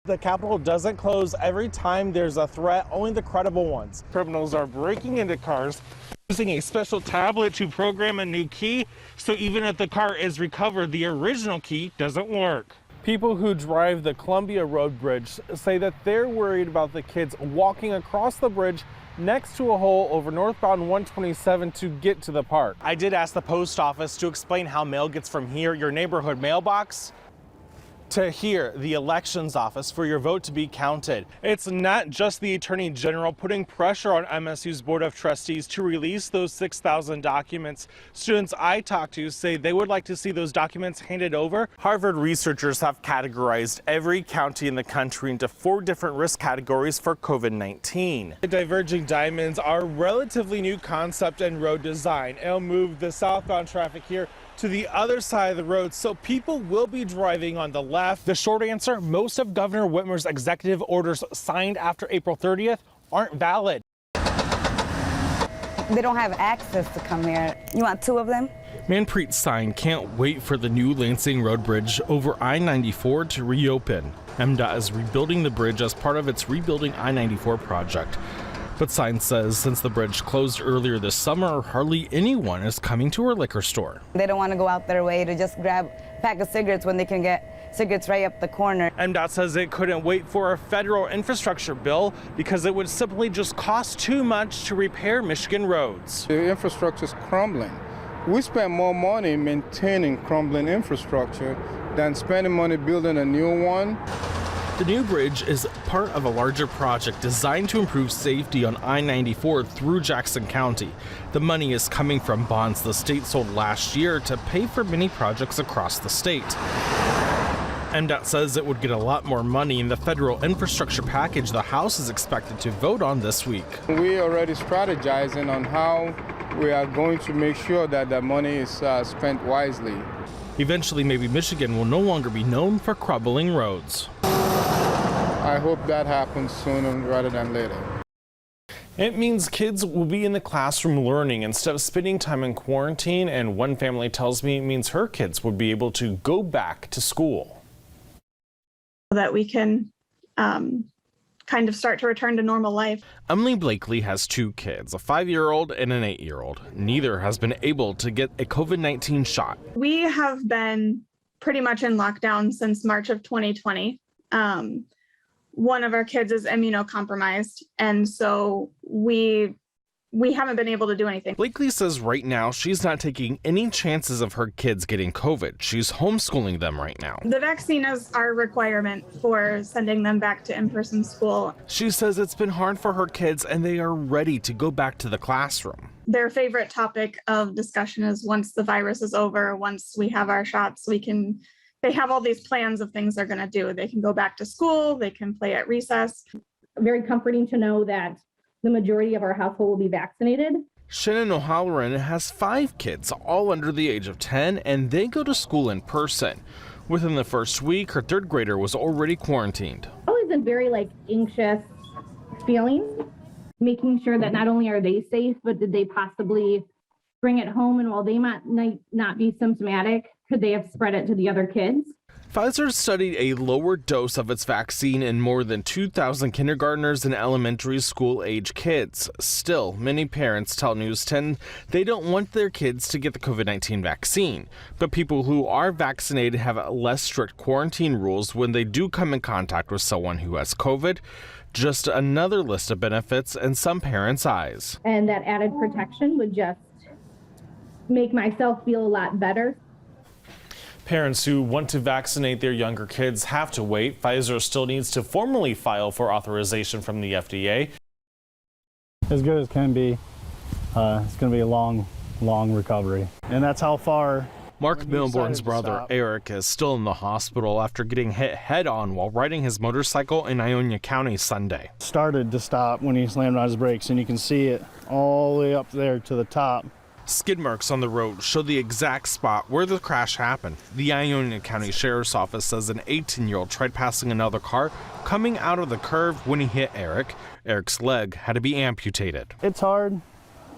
the Capitol doesn't close every time there's a threat, only the credible ones. Criminals are breaking into cars using a special tablet to program a new key, so even if the car is recovered, the original key doesn't work. People who drive the Columbia Road Bridge say that they're worried about the kids walking across the bridge next to a hole over northbound 127 to get to the park. I did ask the post office to explain how mail gets from here, your neighborhood mailbox, to here, the elections office, for your vote to be counted. It's not just the Attorney General putting pressure on MSU's Board of Trustees to release those 6,000 documents. Students I talked to say they would like to see those documents handed over. Harvard researchers have categorized every county in the country into 4 different risk categories for COVID-19. The diverging diamonds are a relatively new concept in road design. It'll move the southbound traffic here to the other side of the road, so people will be driving on the left. The short answer, most of Governor Whitmer's executive orders signed after April 30th aren't valid. They don't have access to come here. You want 2 of them? Manpreet Singh can't wait for the new Lansing Road Bridge over I-94 to reopen. MDOT is rebuilding the bridge as part of its Rebuilding I-94 project. But Singh says since the bridge closed earlier this summer, hardly anyone is coming to her liquor store. They don't want to go out their way to just grab a pack of cigarettes when they can get cigarettes right up the corner. MDOT says it couldn't wait for a federal infrastructure bill because it would simply just cost too much to repair Michigan roads. The infrastructure is crumbling. We spend more money maintaining crumbling infrastructure than spending money building a new one. The new bridge is part of a larger project designed to improve safety on I-94 through Jackson County. The money is coming from bonds the state sold last year to pay for many projects across the state. MDOT says it would get a lot more money in the federal infrastructure package the House is expected to vote on this week. We're already strategizing on how we are going to make sure that the money is spent wisely. Eventually, maybe Michigan will no longer be known for crumbling roads. I hope that happens sooner rather than later. It means kids will be in the classroom learning instead of spending time in quarantine, and one family tells me it means her kids would be able to go back to school. That we can kind of start to return to normal life. Emily Blakely has 2 kids, a 5-year-old and an 8-year-old. Neither has been able to get a COVID-19 shot. We have been pretty much in lockdown since March of 2020. One of our kids is immunocompromised, and so we haven't been able to do anything. Blakely says right now she's not taking any chances of her kids getting COVID. She's homeschooling them right now. The vaccine is our requirement for sending them back to in-person school. She says it's been hard for her kids and they are ready to go back to the classroom. Their favorite topic of discussion is once the virus is over, once we have our shots, they have all these plans of things they're going to do. They can go back to school, they can play at recess. Very comforting to know that the majority of our household will be vaccinated. Shannon O'Halloran has 5 kids, all under the age of 10, and they go to school in person. Within the first week, her 3rd grader was already quarantined. Always a very anxious feeling, making sure that not only are they safe, but did they possibly bring it home, and while they might not be symptomatic, could they have spread it to the other kids? Pfizer studied a lower dose of its vaccine in more than 2,000 kindergartners and elementary school age kids. Still, many parents tell News 10 they don't want their kids to get the COVID-19 vaccine. But people who are vaccinated have less strict quarantine rules when they do come in contact with someone who has COVID. Just another list of benefits in some parents' eyes. And that added protection would just make myself feel a lot better. Parents who want to vaccinate their younger kids have to wait. Pfizer still needs to formally file for authorization from the FDA. As good as can be. It's going to be a long recovery. And that's how far. Mark Milbourne's brother, Eric, is still in the hospital after getting hit head-on while riding his motorcycle in Ionia County Sunday. Started to stop when he slammed on his brakes, and you can see it all the way up there to the top. Skid marks on the road show the exact spot where the crash happened. The Ionia County Sheriff's Office says an 18-year-old tried passing another car coming out of the curve when he hit Eric. Eric's leg had to be amputated. It's hard.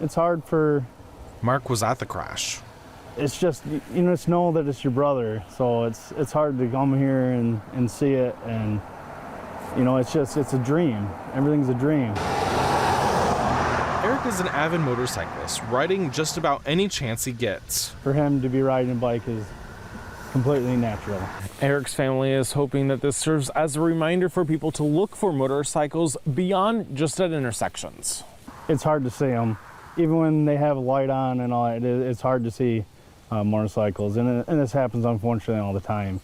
It's hard for... Mark was at the crash. It's just, just know that it's your brother. So it's hard to come here and see it. And You know, it's a dream. Everything's a dream. Eric is an avid motorcyclist, riding just about any chance he gets. For him to be riding a bike is completely natural. Eric's family is hoping that this serves as a reminder for people to look for motorcycles beyond just at intersections. It's hard to see them. Even when they have a light on and all that, it's hard to see motorcycles. And this happens, unfortunately, all the time.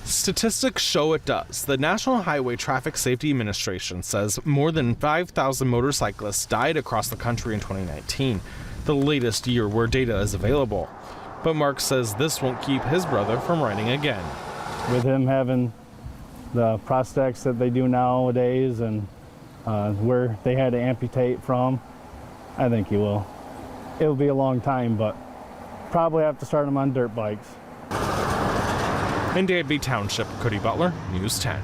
Statistics show it does. The National Highway Traffic Safety Administration says more than 5,000 motorcyclists died across the country in 2019, the latest year where data is available. But Mark says this won't keep his brother from riding again. With him having the prosthetics that they do nowadays and where they had to amputate from, I think he will. It'll be a long time, but probably have to start him on dirt bikes. In Danby Township, Cody Butler, News 10.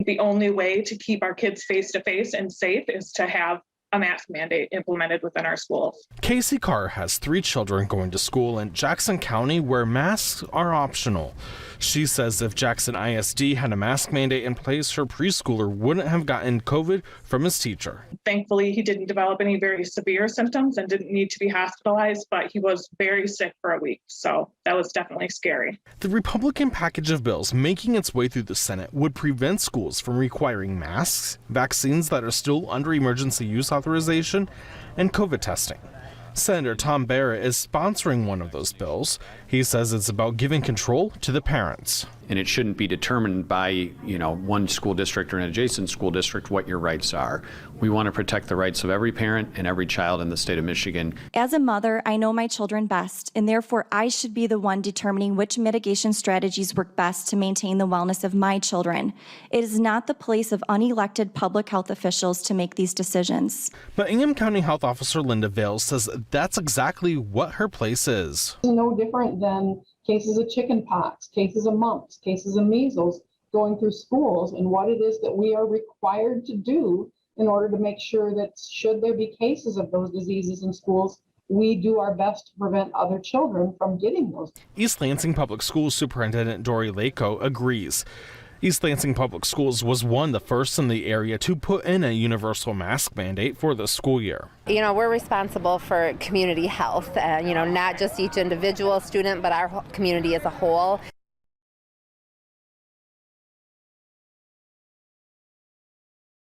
The only way to keep our kids face-to-face and safe is to have a mask mandate implemented within our schools. Casey Carr has 3 children going to school in Jackson County where masks are optional. She says if Jackson ISD had a mask mandate in place, her preschooler wouldn't have gotten COVID from his teacher. Thankfully, he didn't develop any very severe symptoms and didn't need to be hospitalized, but he was very sick for a week, so that was definitely scary. The Republican package of bills making its way through the Senate would prevent schools from requiring masks, vaccines that are still under emergency use authorization, and COVID testing. Senator Tom Barrett is sponsoring one of those bills. He says it's about giving control to the parents. And it shouldn't be determined by, one school district or an adjacent school district what your rights are. We want to protect the rights of every parent and every child in the state of Michigan. As a mother, I know my children best, and therefore I should be the one determining which mitigation strategies work best to maintain the wellness of my children. It is not the place of unelected public health officials to make these decisions. But Ingham County Health Officer Linda Vale says that's exactly what her place is. It's no different than cases of chickenpox, cases of mumps, cases of measles going through schools, and what it is that we are required to do in order to make sure that should there be cases of those diseases in schools, we do our best to prevent other children from getting those. East Lansing Public Schools Superintendent Dory Lako agrees. East Lansing Public Schools was one of the first in the area to put in a universal mask mandate for the school year. We're responsible for community health, not just each individual student, but our community as a whole.